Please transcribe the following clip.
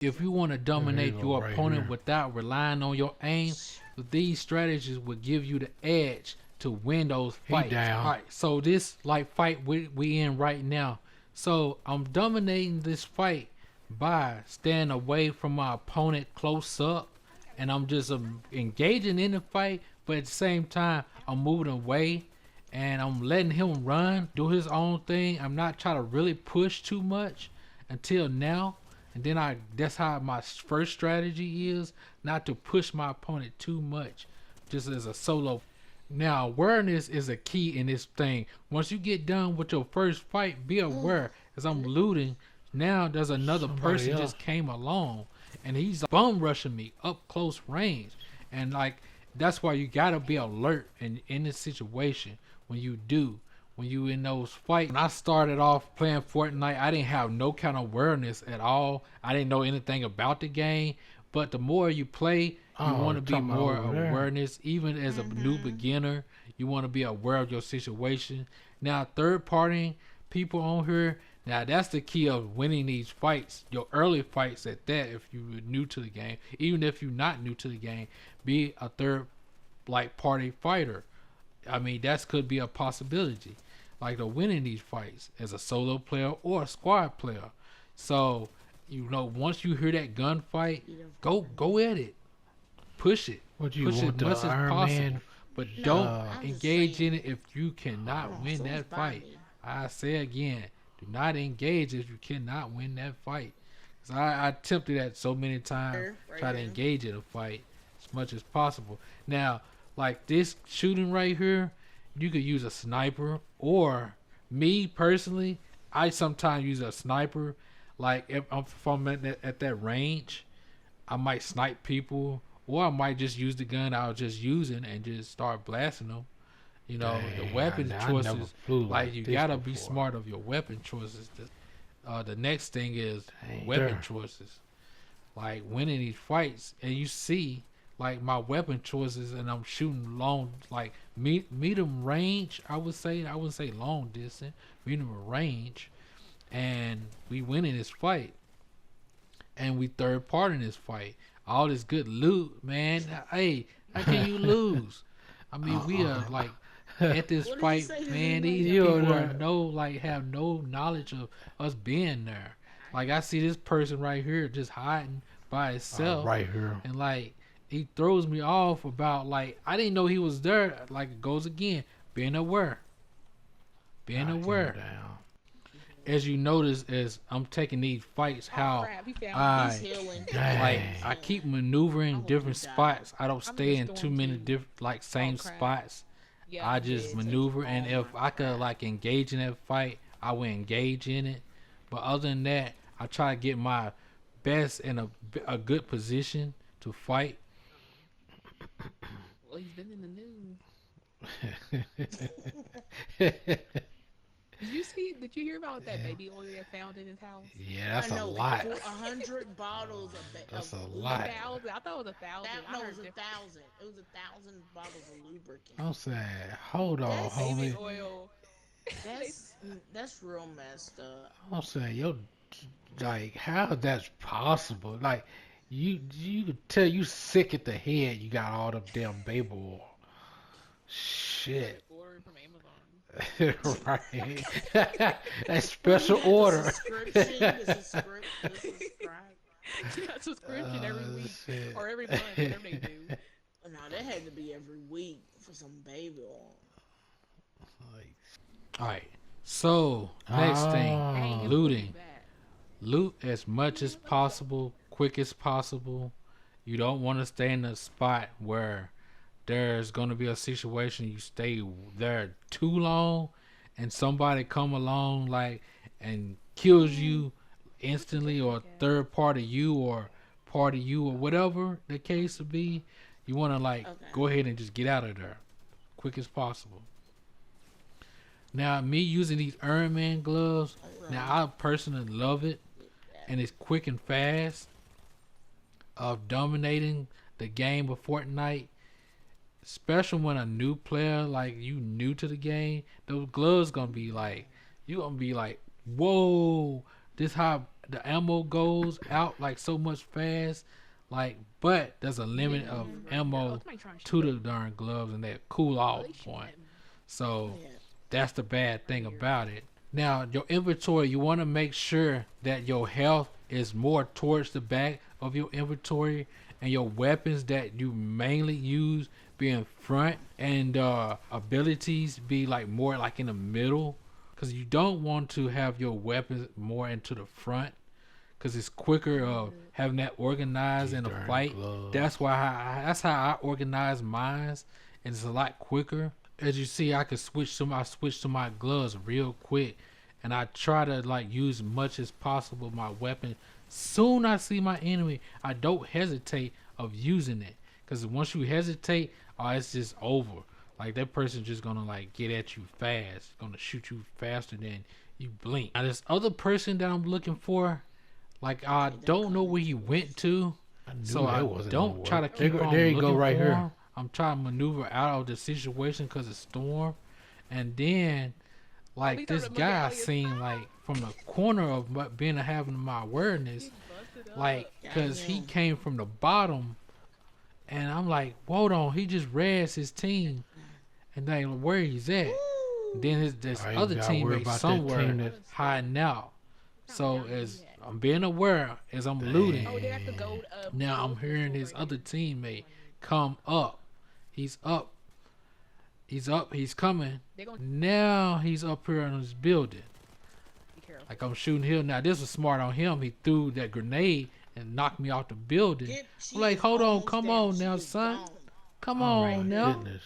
If you want to Here you dominate go, your right opponent here. without relying on your aim, these strategies will give you the edge to win those He fights. All down. right, so this like fight we in right now. So I'm dominating this fight by staying away from my opponent close up, and I'm just engaging in the fight, but at the same time I'm moving away and I'm letting him run, do his own thing. I'm not trying to really push too much until now. And then that's how my first strategy is not to push my opponent too much, just as a solo. Now, awareness is a key in this thing. Once you get done with your first fight, be aware. As I'm looting, now there's another Somebody person else. just came along, and he's bum rushing me up close range, and like that's why you gotta be alert in this situation when you do. When you in those fights. When I started off playing Fortnite, I didn't have no kind of awareness at all. I didn't know anything about the game. But the more you play, you Oh, want you to be talking about more over there? awareness. Even as a new beginner, you want to be aware of your situation. Now, third party people on here, now that's the key of winning these fights. Your early fights at that, if you're new to the game, even if you're not new to the game, be a third like party fighter. I mean, that could be a possibility, like the winning these fights as a solo player or a squad player. So, once you hear that gunfight, go at it, What you push it want the much as Iron possible, Man? but don't Uh, engage in it if you cannot win that fight. I say again, do not engage if you cannot win that fight. 'Cause I attempted that so many times, try to engage in a fight as much as possible. Now, like this shooting right here, you could use a sniper, or me personally, I sometimes use a sniper. Like if I'm at that range, I might snipe people, or I might just use the gun I was just using and just start blasting them. The weapon dang, I never choices, flew like like you this gotta be before. smart of your weapon choices. The next thing is Dang, weapon there. choices, like winning these fights, and you see like my weapon choices, and I'm shooting long, like medium range. I wouldn't say long distance, medium range, and we winning this fight, and we third part in this fight. All this good loot, man. Hey, how can you lose? I mean, we are Uh-uh. like at this fight, man. These You over people are there? have no knowledge of us being there. Like I see this person right here just hiding by itself, Right here. and like he throws me off about like I didn't know he was there. Like it goes again, being aware, being Knocked him aware. down. As you notice, as I'm taking these fights, Oh how crap, he found me. I like Dang. I keep maneuvering different spots. I don't I'm in stay the in too storm many too. different like Oh same crap. spots. Yeah, I he just did. maneuver, and if I could like engage in that fight, I would engage in it. But other than that, I try to get my best in a good position to fight. Well, he's been in the news. Did you see? Did you hear about that Yeah, baby oil they found in his house? yeah, that's a lot. That's a A lot. thousand. I thought it was 1,000. I heard different. I'm saying, hold on, Baby homie. oil. They, I'm saying, yo, like, how that's possible? Like, you could tell you sick at the head. You got all them damn baby oil. Shit. ordered from Amazon. Right. That special order. She got a subscription every Oh week shit. or every month, whatever they do. Like, All right. So next thing, Dang, oh, it's really looting. bad. Loot as much as possible, quick as possible. You don't want to stay in a spot where there's going to be a situation you stay there too long and somebody come along like and kills you What's the instantly, or picnic at? third party you, or party you, or whatever the case would be. You want to like go ahead and just get out of there quick as possible. Now me using these Iron Man gloves, now I personally love it, and it's quick and fast of dominating the game of Fortnite, especially when a new player like you new to the game. Those gloves gonna be like, you gonna be like, whoa, this how the ammo goes out like so much fast. Like, but there's a limit of ammo Somebody trying to to shoot the me. darn gloves and that cool Oh, off they shooting point. at me. So Yeah. that's the bad thing about it. Now, your inventory, you want to make sure that your health is more towards the back of your inventory and your weapons that you mainly use be in front and abilities be like more like in the middle because you don't want to have your weapons more into the front because it's quicker of having that organized These in a darn fight. gloves. That's how I organize mine, and it's a lot quicker. As you see, I switch to my gloves real quick, and I try to like use as much as possible my weapon. Soon I see my enemy, I don't hesitate of using it, because once you hesitate, oh, it's just over. Like that person's just gonna like get at you fast, gonna shoot you faster than you blink. Now this other person that I'm looking for, like I don't know where he went to. I knew So that I wasn't don't gonna try to work. keep on There you looking go, right for here. him. I'm trying to maneuver out of the situation because of storm, and then like he this started looking guy I out of your seen like from the corner of being having my awareness, He's busted like up. because he Goddamn. came from the bottom, and I'm like, hold on, he just raised his team, and then where he's at. Then this I ain't other gotta worry teammate about that somewhere team that- hiding out. So Down as he had. I'm being aware as I'm looting. Oh, they're at the gold. Now I'm gold hearing pistol his right other here. teammate come up. He's up. He's up. He's coming. They're gonna Now he's up here in his building. be careful. Like I'm shooting him. Now this was smart on him. He threw that grenade and knocked me off the building. Get- she I'm like, is hold on, almost come there. on She now, is son. gone. Come Oh on my now. goodness.